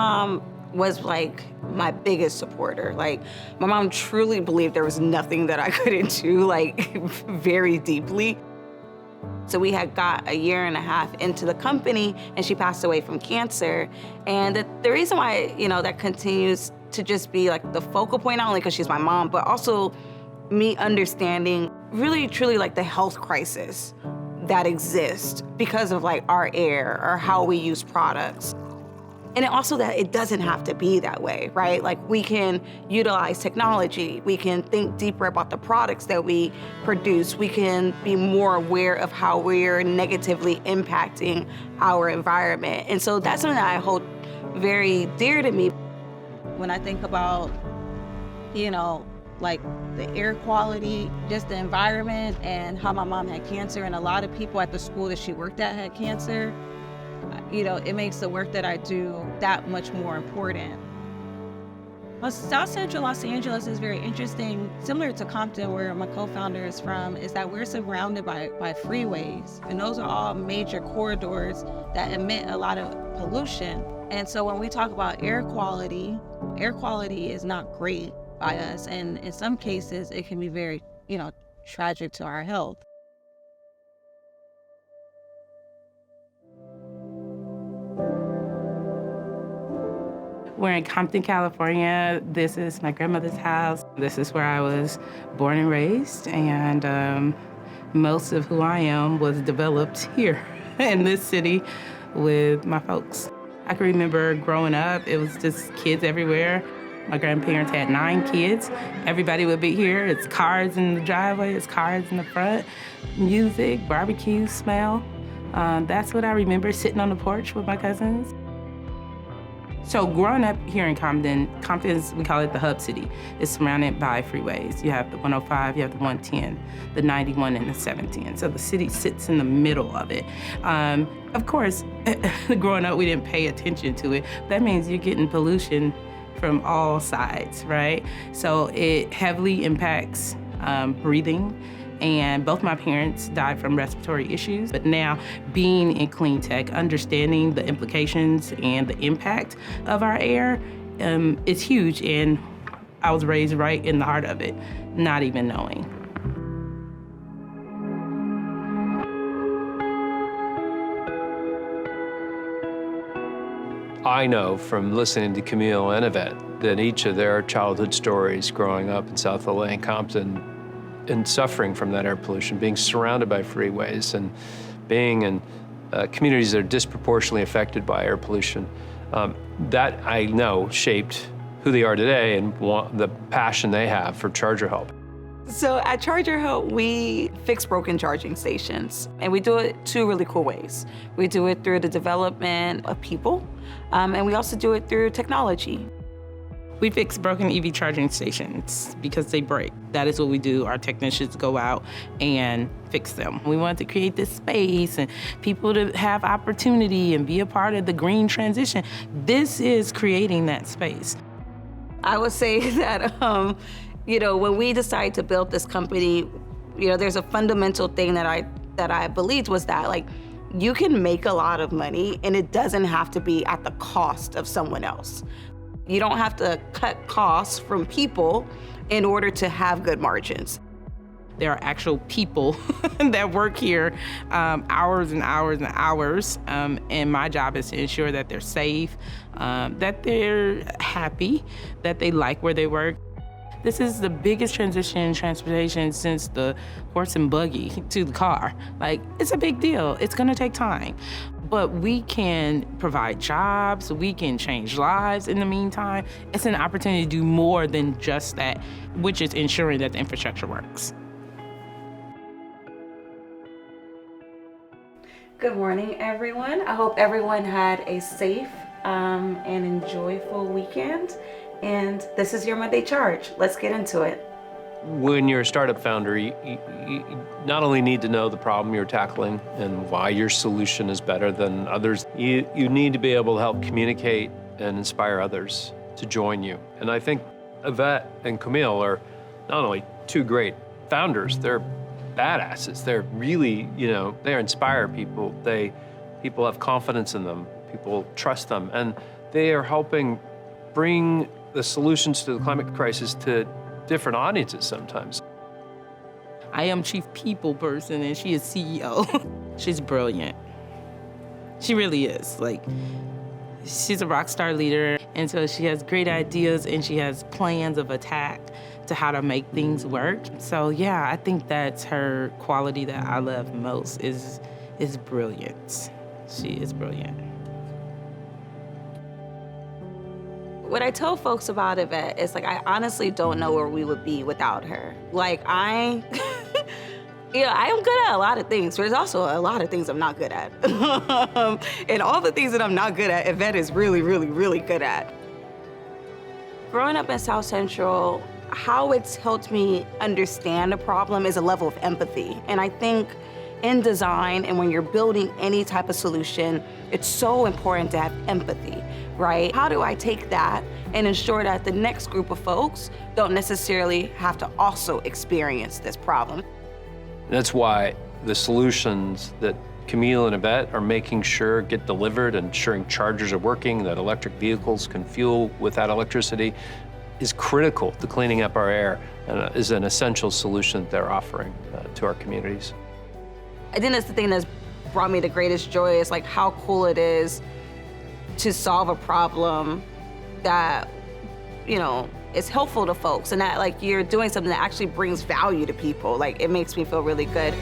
mom was like my biggest supporter. Like, my mom truly believed there was nothing that I couldn't do, like very deeply. So we had got a year and a half into the company and she passed away from cancer. And the reason why, that continues to just be like the focal point, not only because she's my mom, but also me understanding really, truly like the health crisis that exists because of like our air or how we use products. And also that it doesn't have to be that way, right? Like, we can utilize technology. We can think deeper about the products that we produce. We can be more aware of how we're negatively impacting our environment. And so that's something that I hold very dear to me. When I think about, like the air quality, just the environment, and how my mom had cancer, and a lot of people at the school that she worked at had cancer, it makes the work that I do that much more important. Well, South Central Los Angeles is very interesting. Similar to Compton, where my co-founder is from, is that we're surrounded by freeways. And those are all major corridors that emit a lot of pollution. And so when we talk about air quality is not great by us. And in some cases, it can be very, tragic to our health. We're in Compton, California. This is my grandmother's house. This is where I was born and raised, and most of who I am was developed here in this city with my folks. I can remember growing up, it was just kids everywhere. My grandparents had 9 kids. Everybody would be here. It's cars in the driveway, it's cars in the front, music, barbecue smell. That's what I remember, sitting on the porch with my cousins. So growing up here in Compton's, we call it the hub city. It's surrounded by freeways. You have the 105, you have the 110, the 91, and the 710. So the city sits in the middle of it. Of course, growing up, we didn't pay attention to it. That means you're getting pollution from all sides, right? So it heavily impacts breathing. And both my parents died from respiratory issues. But now, being in clean tech, understanding the implications and the impact of our air is huge. And I was raised right in the heart of it, not even knowing. I know from listening to Kameale and Evette that each of their childhood stories growing up in South LA and Compton and suffering from that air pollution, being surrounded by freeways and being in communities that are disproportionately affected by air pollution, that I know shaped who they are today and the passion they have for ChargerHelp. So at ChargerHelp, we fix broken charging stations, and we do it 2 really cool ways. We do it through the development of people, and we also do it through technology. We fix broken EV charging stations because they break. That is what we do. Our technicians go out and fix them. We wanted to create this space and people to have opportunity and be a part of the green transition. This is creating that space. I would say that, when we decided to build this company, there's a fundamental thing that I believed was that, like, you can make a lot of money and it doesn't have to be at the cost of someone else. You don't have to cut costs from people in order to have good margins. There are actual people that work here hours and hours and hours, and my job is to ensure that they're safe, that they're happy, that they like where they work. This is the biggest transition in transportation since the horse and buggy to the car. Like, it's a big deal. It's gonna take time. But we can provide jobs, we can change lives in the meantime. It's an opportunity to do more than just that, which is ensuring that the infrastructure works. Good morning, everyone. I hope everyone had a safe and enjoyable weekend. And this is your Monday Charge. Let's get into it. When you're a startup founder, you not only need to know the problem you're tackling and why your solution is better than others, you need to be able to help communicate and inspire others to join you. And I think Evette and Kameale are not only 2 great founders, they're badasses. They're really, they inspire people. People have confidence in them. People trust them. And they are helping bring the solutions to the climate crisis to different audiences sometimes. I am chief people person and she is CEO. She's brilliant. She really is. Like, she's a rock star leader, and so she has great ideas and she has plans of attack to how to make things work. So yeah, I think that's her quality that I love most is brilliance. She is brilliant. What I tell folks about Evette is like, I honestly don't know where we would be without her. Like I am good at a lot of things, but there's also a lot of things I'm not good at. And all the things that I'm not good at, Evette is really, really, really good at. Growing up in South Central, how it's helped me understand a problem is a level of empathy. And I think in design and when you're building any type of solution, it's so important to have empathy, right? How do I take that and ensure that the next group of folks don't necessarily have to also experience this problem? That's why the solutions that Kameale and Evette are making sure get delivered, ensuring chargers are working, that electric vehicles can fuel without electricity, is critical to cleaning up our air and is an essential solution that they're offering to our communities. I think that's the thing that's brought me the greatest joy is like how cool it is to solve a problem that, you know, is helpful to folks and that like you're doing something that actually brings value to people. Like it makes me feel really good.